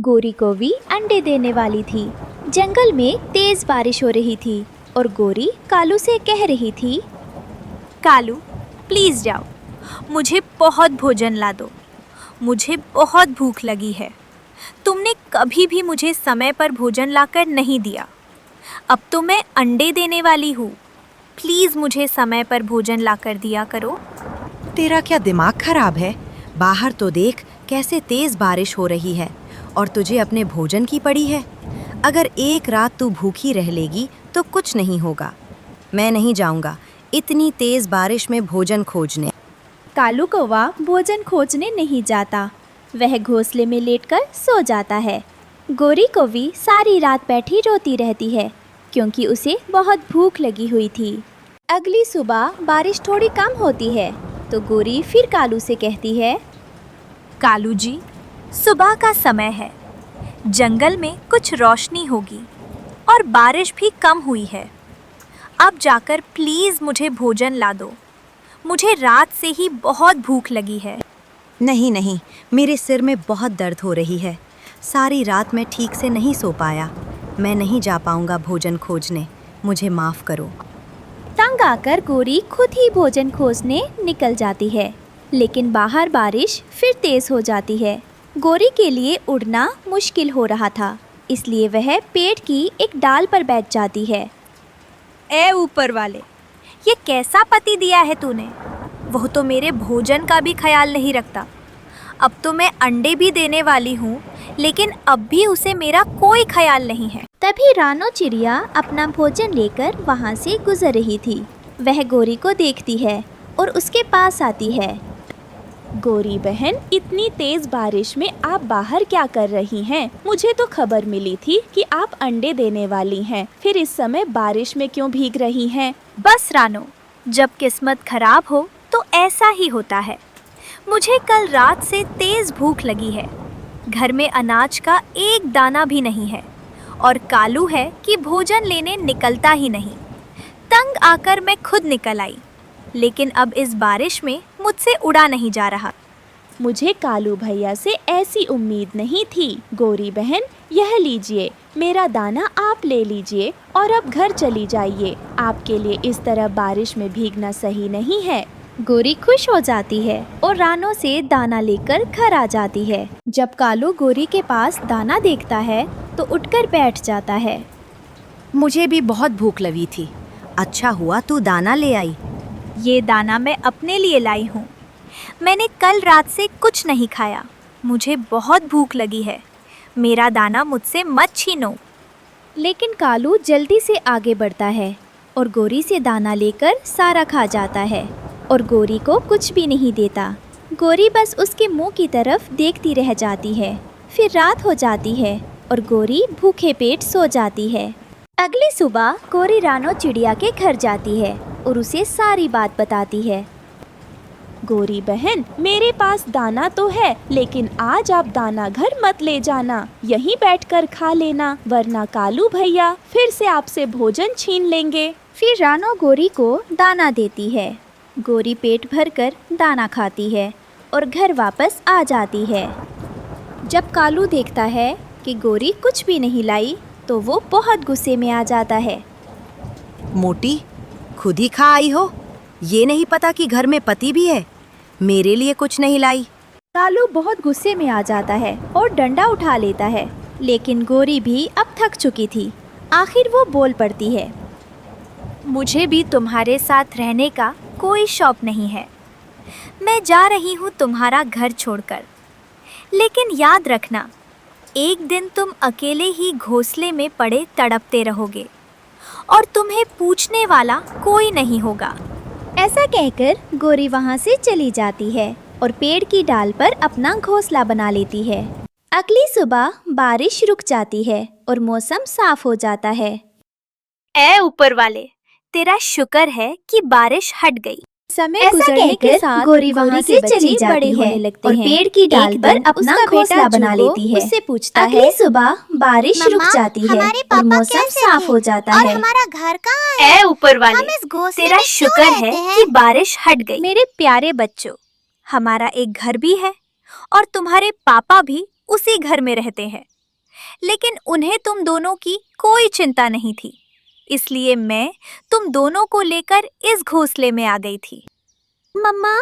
गोरी कोवी अंडे देने वाली थी। जंगल में तेज बारिश हो रही थी और गोरी कालू से कह रही थी, कालू प्लीज़ जाओ, मुझे बहुत भोजन ला दो, मुझे बहुत भूख लगी है। तुमने कभी भी मुझे समय पर भोजन लाकर नहीं दिया। अब तो मैं अंडे देने वाली हूँ, प्लीज़ मुझे समय पर भोजन लाकर दिया करो। तेरा क्या दिमाग खराब है? बाहर तो देख कैसे तेज बारिश हो रही है और तुझे अपने भोजन की पड़ी है। अगर एक रात तू भूखी रह लेगी तो कुछ नहीं होगा। मैं नहीं जाऊंगा इतनी तेज बारिश में भोजन खोजने। कालू कौवा भोजन खोजने नहीं जाता, वह घोंसले में लेटकर सो जाता है। गोरी कौवी सारी रात बैठी रोती रहती है क्योंकि उसे बहुत भूख लगी हुई थी। अगली सुबह बारिश थोड़ी कम होती है तो गोरी फिर कालू से कहती है, कालू जी, सुबह का समय है, जंगल में कुछ रोशनी होगी और बारिश भी कम हुई है। अब जाकर प्लीज़ मुझे भोजन ला दो, मुझे रात से ही बहुत भूख लगी है। नहीं नहीं, मेरे सिर में बहुत दर्द हो रही है, सारी रात मैं ठीक से नहीं सो पाया। मैं नहीं जा पाऊंगा भोजन खोजने, मुझे माफ़ करो। तंग आकर गोरी खुद ही भोजन खोजने निकल जाती है, लेकिन बाहर बारिश फिर तेज हो जाती है। गोरी के लिए उड़ना मुश्किल हो रहा था, इसलिए वह पेड़ की एक डाल पर बैठ जाती है। ए ऊपर वाले, ये कैसा पति दिया है तूने? वह तो मेरे भोजन का भी ख्याल नहीं रखता। अब तो मैं अंडे भी देने वाली हूँ, लेकिन अब भी उसे मेरा कोई ख्याल नहीं है। तभी रानो चिड़िया अपना भोजन लेकर वहाँ से गुजर रही थी। वह गोरी को देखती है और उसके पास आती है। गोरी बहन, इतनी तेज बारिश में आप बाहर क्या कर रही हैं? मुझे तो खबर मिली थी कि आप अंडे देने वाली हैं, फिर इस समय बारिश में क्यों भीग रही हैं? बस रानो, जब किस्मत खराब हो तो ऐसा ही होता है। मुझे कल रात से तेज भूख लगी है, घर में अनाज का एक दाना भी नहीं है और कालू है कि भोजन लेने निकलता ही नहीं। तंग आकर मैं खुद निकल आई, लेकिन अब इस बारिश में मुझसे उड़ा नहीं जा रहा। मुझे कालू भैया से ऐसी उम्मीद नहीं थी। गोरी बहन, यह लीजिए, मेरा दाना आप ले लीजिए और अब घर चली जाइए। आपके लिए इस तरह बारिश में भीगना सही नहीं है। गोरी खुश हो जाती है और रानो से दाना लेकर घर आ जाती है। जब कालू गोरी के पास दाना देखता है तो उठकर बैठ जाता है। मुझे भी बहुत भूख लगी थी, अच्छा हुआ तू दाना ले आई। ये दाना मैं अपने लिए लाई हूँ, मैंने कल रात से कुछ नहीं खाया, मुझे बहुत भूख लगी है, मेरा दाना मुझसे मत छीनो। लेकिन कालू जल्दी से आगे बढ़ता है और गोरी से दाना लेकर सारा खा जाता है और गोरी को कुछ भी नहीं देता। गोरी बस उसके मुंह की तरफ देखती रह जाती है। फिर रात हो जाती है और गोरी भूखे पेट सो जाती है। अगली सुबह गोरी रानो चिड़िया के घर जाती है और उसे सारी बात बताती है। गोरी बहन, मेरे पास दाना तो है, लेकिन आज आप दाना घर मत ले जाना, यहीं बैठकर खा लेना, वरना कालू भैया फिर से आपसे भोजन छीन लेंगे। फिर रानो गोरी को दाना देती है। गोरी पेट भरकर दाना खाती है और घर वापस आ जाती है। जब कालू देखता है कि गोरी कुछ भी नहीं लाई तो वो बहुत गुस्से में आ जाता है। मोटी, खुद ही खा आई हो, ये नहीं पता कि घर में पति भी है, मेरे लिए कुछ नहीं लाई। कालू बहुत गुस्से में आ जाता है और डंडा उठा लेता है, लेकिन गोरी भी अब थक चुकी थी। आखिर वो बोल पड़ती है, मुझे भी तुम्हारे साथ रहने का कोई शौक नहीं है, मैं जा रही हूँ तुम्हारा घर छोड़कर। लेकिन याद रखना, एक दिन तुम अकेले ही घोंसले में पड़े तड़पते रहोगे और तुम्हें पूछने वाला कोई नहीं होगा। ऐसा कहकर गोरी वहाँ से चली जाती है और पेड़ की डाल पर अपना घोंसला बना लेती है। अगली सुबह बारिश रुक जाती है और मौसम साफ हो जाता है। ऐ ऊपर वाले, तेरा शुक्र है कि बारिश हट गई। समय गुजरने के साथ गोरी वहाँ से चली जाती है और पेड़ की डाल पर अपना घोंसला बना लेती है। उससे पूछता है, अगली सुबह बारिश रुक जाती है और मौसम साफ हो जाता है। हमारा घर कहाँ है? ऐ ऊपर वाले, तेरा शुक्र है कि बारिश हट गई। मेरे प्यारे बच्चों, हमारा एक घर भी है और तुम्हारे पापा भी उसी घर में रहते हैं। लेकिन उन्हें तुम दोनों की कोई चिंता नहीं थी, इसलिए मैं तुम दोनों को लेकर इस घोंसले में आ गई थी। मम्मा,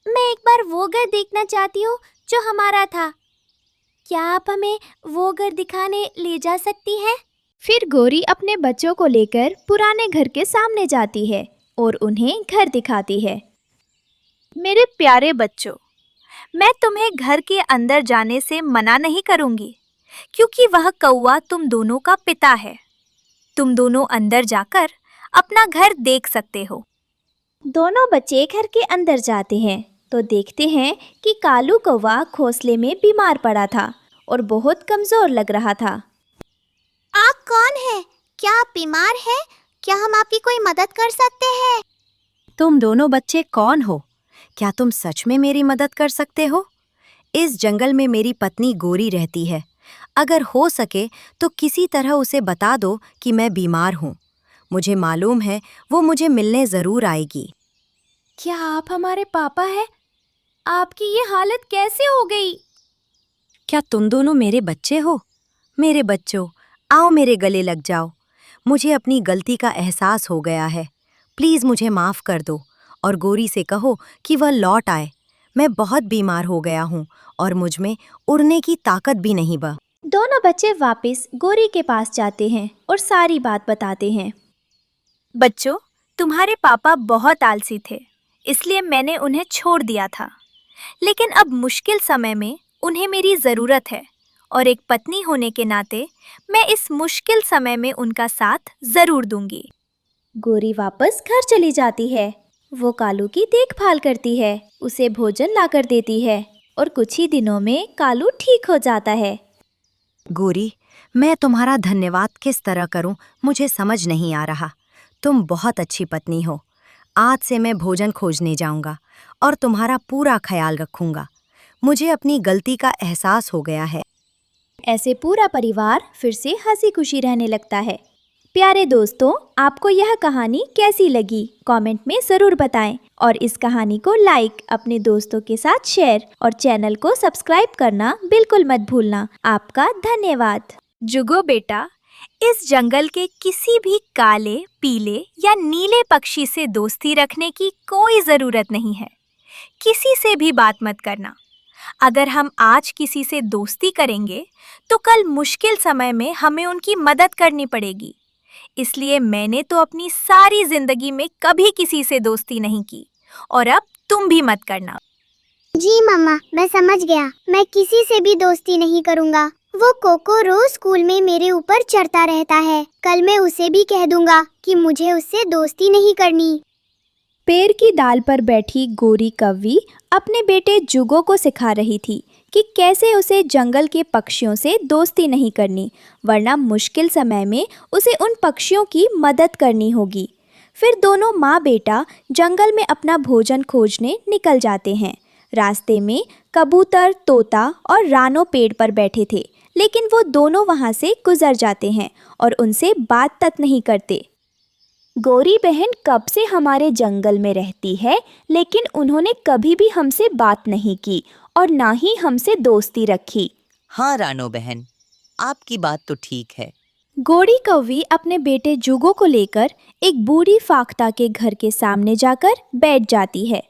मैं एक बार वो घर देखना चाहती हूँ जो हमारा था। क्या आप हमें वो घर दिखाने ले जा सकती हैं? फिर गौरी अपने बच्चों को लेकर पुराने घर के सामने जाती है और उन्हें घर दिखाती है। मेरे प्यारे बच्चों, मैं तुम्हें घर के अंदर जाने से मना नहीं करूंगी, क्योंकि वह कौवा तुम दोनों का पिता है। तुम दोनों अंदर जाकर अपना घर देख सकते हो। दोनों बच्चे घर के अंदर जाते हैं तो देखते हैं कि कालू कौवा घोंसले में बीमार पड़ा था और बहुत कमजोर लग रहा था। आप कौन हैं? क्या आप बीमार हैं? क्या हम आपकी कोई मदद कर सकते हैं? तुम दोनों बच्चे कौन हो? क्या तुम सच में मेरी मदद कर सकते हो? इस जंगल में मेरी पत्नी गोरी रहती है। अगर हो सके तो किसी तरह उसे बता दो कि मैं बीमार हूँ। मुझे मालूम है वो मुझे मिलने ज़रूर आएगी। क्या आप हमारे पापा हैं? आपकी ये हालत कैसे हो गई? क्या तुम दोनों मेरे बच्चे हो? मेरे बच्चों, आओ मेरे गले लग जाओ। मुझे अपनी गलती का एहसास हो गया है। प्लीज़ मुझे माफ़ कर दो और गोरी से कहो कि वह लौट आए। मैं बहुत बीमार हो गया हूँ और मुझ में उड़ने की ताकत भी नहीं बा। दोनों बच्चे वापस गोरी के पास जाते हैं और सारी बात बताते हैं। बच्चों, तुम्हारे पापा बहुत आलसी थे, इसलिए मैंने उन्हें छोड़ दिया था। लेकिन अब मुश्किल समय में उन्हें मेरी ज़रूरत है और एक पत्नी होने के नाते मैं इस मुश्किल समय में उनका साथ ज़रूर दूंगी। गोरी वापस घर चली जाती है। वो कालू की देखभाल करती है, उसे भोजन लाकर देती है और कुछ ही दिनों में कालू ठीक हो जाता है। गोरी, मैं तुम्हारा धन्यवाद किस तरह करूं मुझे समझ नहीं आ रहा। तुम बहुत अच्छी पत्नी हो। आज से मैं भोजन खोजने जाऊंगा और तुम्हारा पूरा ख्याल रखूंगा। मुझे अपनी गलती का एहसास हो गया है। ऐसे पूरा परिवार फिर से हंसी खुशी रहने लगता है। प्यारे दोस्तों, आपको यह कहानी कैसी लगी कमेंट में ज़रूर बताएं और इस कहानी को लाइक, अपने दोस्तों के साथ शेयर और चैनल को सब्सक्राइब करना बिल्कुल मत भूलना। आपका धन्यवाद। जुगो बेटा, इस जंगल के किसी भी काले, पीले या नीले पक्षी से दोस्ती रखने की कोई ज़रूरत नहीं है। किसी से भी बात मत करना। अगर हम आज किसी से दोस्ती करेंगे तो कल मुश्किल समय में हमें उनकी मदद करनी पड़ेगी। इसलिए मैंने तो अपनी सारी जिंदगी में कभी किसी से दोस्ती नहीं की और अब तुम भी मत करना। जी मम्मा, मैं समझ गया। मैं किसी से भी दोस्ती नहीं करूँगा। वो कोको रोज स्कूल में मेरे ऊपर चढ़ता रहता है। कल मैं उसे भी कह दूंगा कि मुझे उससे दोस्ती नहीं करनी। पेड़ की डाल पर बैठी गोरी कौवी अपने बेटे जुगो को सिखा रही थी कि कैसे उसे जंगल के पक्षियों से दोस्ती नहीं करनी, वरना मुश्किल समय में उसे उन पक्षियों की मदद करनी होगी। फिर दोनों माँ बेटा जंगल में अपना भोजन खोजने निकल जाते हैं। रास्ते में कबूतर, तोता और रानो पेड़ पर बैठे थे, लेकिन वो दोनों वहाँ से गुजर जाते हैं और उनसे बात तक नहीं करते। गोरी बहन कब से हमारे जंगल में रहती है, लेकिन उन्होंने कभी भी हमसे बात नहीं की और ना ही हमसे दोस्ती रखी। हाँ रानो बहन, आपकी बात तो ठीक है। गोरी कौवी अपने बेटे जुगो को लेकर एक बूढ़ी फाख्ता के घर के सामने जाकर बैठ जाती है।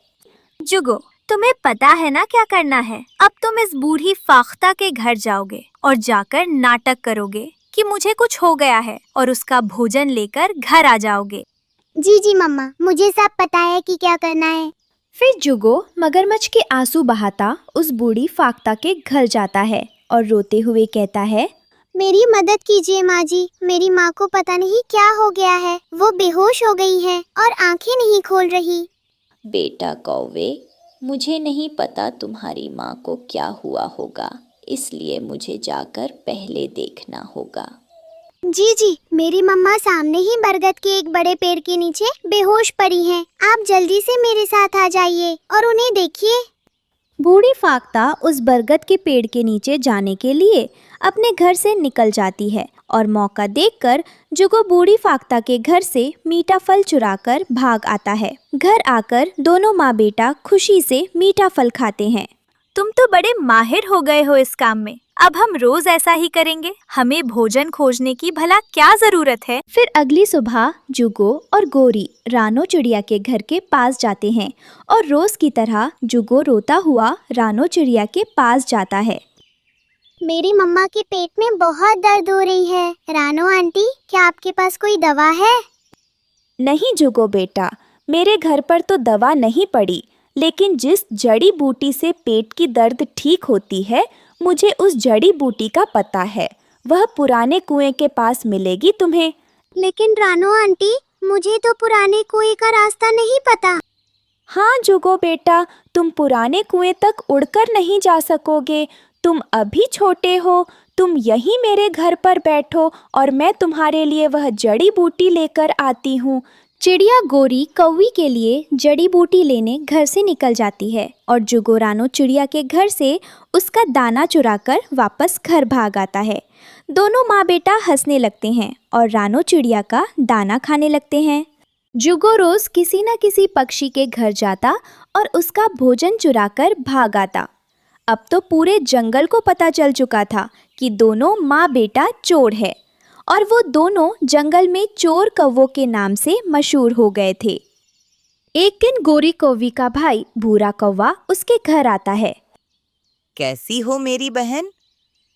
जुगो, तुम्हें पता है ना क्या करना है? अब तुम इस बूढ़ी फाख्ता के घर जाओगे और जाकर नाटक करोगे कि मुझे कुछ हो गया है और उसका भोजन लेकर घर आ जाओगे। जी जी मम्मा, मुझे सब पता है कि क्या करना है। फिर जुगो मगरमच्छ के आंसू बहाता उस बूढ़ी फाख्ता के घर जाता है और रोते हुए कहता है, मेरी मदद कीजिए माँ जी। मेरी माँ को पता नहीं क्या हो गया है। वो बेहोश हो गई है और आंखें नहीं खोल रही। बेटा कौवे, मुझे नहीं पता तुम्हारी माँ को क्या हुआ होगा, इसलिए मुझे जाकर पहले देखना होगा। जी जी, मेरी मम्मा सामने ही बरगद के एक बड़े पेड़ के नीचे बेहोश पड़ी हैं। आप जल्दी से मेरे साथ आ जाइए और उन्हें देखिए। बूढ़ी फाख्ता उस बरगद के पेड़ के नीचे जाने के लिए अपने घर से निकल जाती है और मौका देखकर जुगो बूढ़ी फाख्ता के घर से मीठा फल चुराकर भाग आता है। घर आकर दोनों माँ बेटा खुशी से मीठा फल खाते हैं। तुम तो बड़े माहिर हो गए हो इस काम में। अब हम रोज ऐसा ही करेंगे। हमें भोजन खोजने की भला क्या जरूरत है। फिर अगली सुबह जुगो और गोरी रानो चिड़िया के घर के पास जाते हैं और रोज की तरह जुगो रोता हुआ रानो चिड़िया के पास जाता है। मेरी मम्मा के पेट में बहुत दर्द हो रही है। रानो आंटी, क्या आपके पास कोई दवा है? नहीं जुगो बेटा, मेरे घर पर तो दवा नहीं पड़ी, लेकिन जिस जड़ी बूटी से पेट की दर्द ठीक होती है, मुझे उस जड़ी बूटी का पता है। वह पुराने कुएं के पास मिलेगी तुम्हें। लेकिन रानो आंटी, मुझे तो पुराने कुएं का रास्ता नहीं पता। हाँ जुगो बेटा, तुम पुराने कुएं तक उड़कर नहीं जा सकोगे। तुम अभी छोटे हो। तुम यहीं मेरे घर पर बैठो और मैं तुम्हारे लिए वह जड़ी बूटी लेकर आती हूँ। चिड़िया गोरी कौवी के लिए जड़ी बूटी लेने घर से निकल जाती है और जुगो रानो चिड़िया के घर से उसका दाना चुराकर वापस घर भाग आता है। दोनों माँ बेटा हंसने लगते हैं और रानो चिड़िया का दाना खाने लगते हैं। जुगो रोज किसी न किसी पक्षी के घर जाता और उसका भोजन चुराकर भाग आता। अब तो पूरे जंगल को पता चल चुका था कि दोनों माँ बेटा चोर है और वो दोनों जंगल में चोर कौवों के नाम से मशहूर हो गए थे। एक दिन गोरी कौवी का भाई भूरा कौवा उसके घर आता है। कैसी हो मेरी बहन,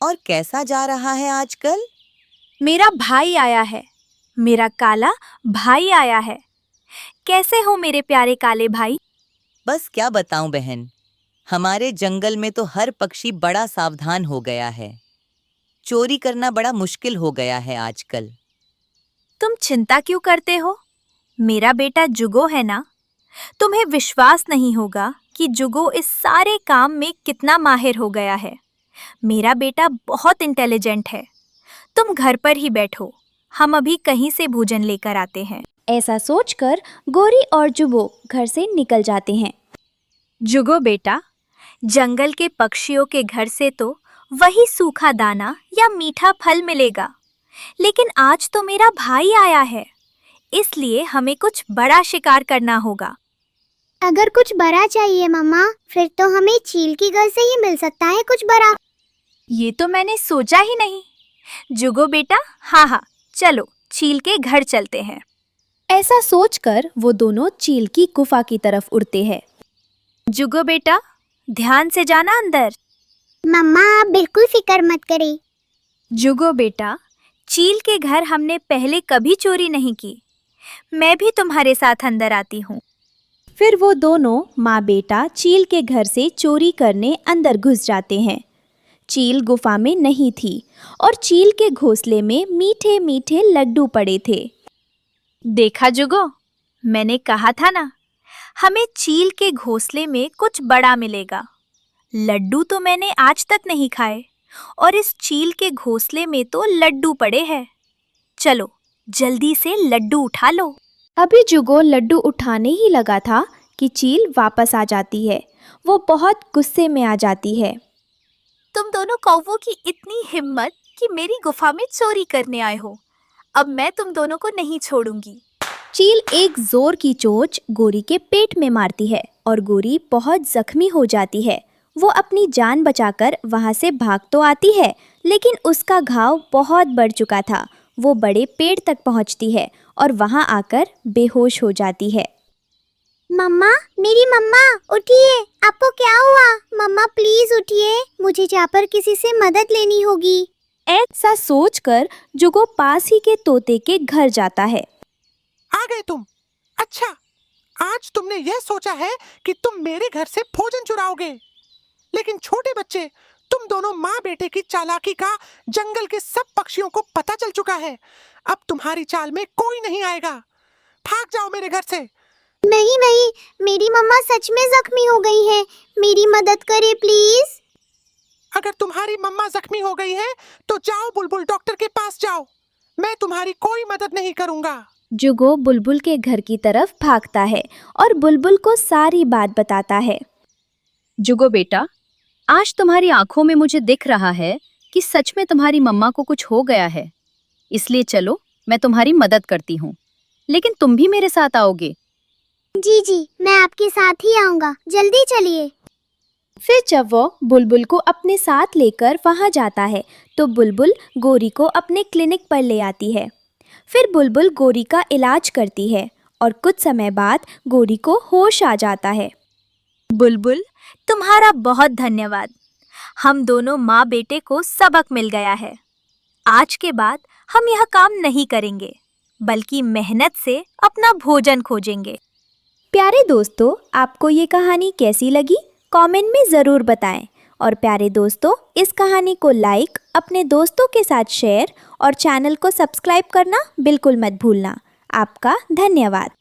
और कैसा जा रहा है आजकल? मेरा भाई आया है, मेरा काला भाई आया है। कैसे हो मेरे प्यारे काले भाई? बस क्या बताऊं बहन, हमारे जंगल में तो हर पक्षी बड़ा सावधान हो गया है। चोरी करना बड़ा मुश्किल हो गया है आजकल। तुम चिंता क्यों करते हो? मेरा बेटा जुगो है ना। तुम्हें विश्वास नहीं होगा कि जुगो इस सारे काम में कितना माहिर हो गया है। मेरा बेटा बहुत इंटेलिजेंट है। तुम घर पर ही बैठो, हम अभी कहीं से भोजन लेकर आते हैं। ऐसा सोचकर गोरी और जुगो घर से निकल जाते हैं। जुगो बेटा, जंगल के पक्षियों के घर से तो वही सूखा दाना या मीठा फल मिलेगा, लेकिन आज तो मेरा भाई आया है, इसलिए हमें कुछ बड़ा शिकार करना होगा। अगर कुछ बड़ा चाहिए मम्मा, फिर तो हमें चील की घर से ही मिल सकता है कुछ बड़ा। ये तो मैंने सोचा ही नहीं। जुगो बेटा, हाँ, चलो चील के घर चलते हैं। ऐसा सोचकर वो दोनों चील की गुफा की तरफ उड़ते हैं। जुगो बेटा, ध्यान से जाना अंदर। मम्मा, आप बिल्कुल फिक्र मत करें। जुगो बेटा, चील के घर हमने पहले कभी चोरी नहीं की। मैं भी तुम्हारे साथ अंदर आती हूँ। फिर वो दोनों माँ बेटा चील के घर से चोरी करने अंदर घुस जाते हैं। चील गुफा में नहीं थी और चील के घोंसले में मीठे मीठे लड्डू पड़े थे। देखा जुगो, मैंने कहा था ना, हमें चील के घोंसले में कुछ बड़ा मिलेगा। लड्डू तो मैंने आज तक नहीं खाए और इस चील के घोंसले में तो लड्डू पड़े हैं। चलो जल्दी से लड्डू उठा लो। अभी जुगो लड्डू उठाने ही लगा था कि चील वापस आ जाती है। वो बहुत गुस्से में आ जाती है। तुम दोनों कौवों की इतनी हिम्मत कि मेरी गुफा में चोरी करने आए हो। अब मैं तुम दोनों को नहीं छोड़ूंगी। चील एक जोर की चोंच गोरी के पेट में मारती है और गोरी बहुत जख्मी हो जाती है। वो अपनी जान बचाकर वहाँ से भाग तो आती है, लेकिन उसका घाव बहुत बढ़ चुका था। वो बड़े पेड़ तक पहुँचती है और वहाँ आकर बेहोश हो जाती है। मम्मा, मेरी मम्मा, उठिए। आपको क्या हुआ? मम्मा प्लीज उठिए, मुझे जाकर किसी से मदद लेनी होगी। ऐसा सोचकर जुगो पास ही के तोते के घर जाता है। आ गए तुम? अच्छा, आज तुमने यह सोचा है कि तुम मेरे घर से भोजन चुराओगे। लेकिन छोटे बच्चे, तुम दोनों माँ बेटे की चालाकी का जंगल के सब पक्षियों को पता चल चुका है। अब तुम्हारी चाल में कोई नहीं आएगा। भाग जाओ मेरे घर से। नहीं नहीं, मेरी मम्मा सच में जख्मी हो गई है। मेरी मदद करें प्लीज। अगर तुम्हारी मम्मा जख्मी हो गई है तो जाओ बुलबुल डॉक्टर के पास जाओ। मैं तुम्हारी कोई मदद नहीं करूँगा। जुगो बुलबुल के घर की तरफ भागता है और बुलबुल को सारी बात बताता है। जुगो बेटा, आज तुम्हारी आंखों में मुझे दिख रहा है कि सच में तुम्हारी मम्मा को कुछ हो गया है। इसलिए चलो, मैं तुम्हारी मदद करती हूँ, लेकिन तुम भी मेरे साथ आओगे। जी जी, मैं आपके साथ ही आऊँगा। जल्दी चलिए। फिर जब वो बुलबुल को अपने साथ लेकर वहाँ जाता है तो बुलबुल गोरी को अपने क्लिनिक पर ले आती है। फिर बुलबुल गोरी का इलाज करती है और कुछ समय बाद गोरी को होश आ जाता है। बुलबुल, तुम्हारा बहुत धन्यवाद। हम दोनों माँ बेटे को सबक मिल गया है। आज के बाद हम यह काम नहीं करेंगे, बल्कि मेहनत से अपना भोजन खोजेंगे। प्यारे दोस्तों, आपको ये कहानी कैसी लगी कमेंट में ज़रूर बताएं। और प्यारे दोस्तों, इस कहानी को लाइक, अपने दोस्तों के साथ शेयर और चैनल को सब्सक्राइब करना बिल्कुल मत भूलना। आपका धन्यवाद।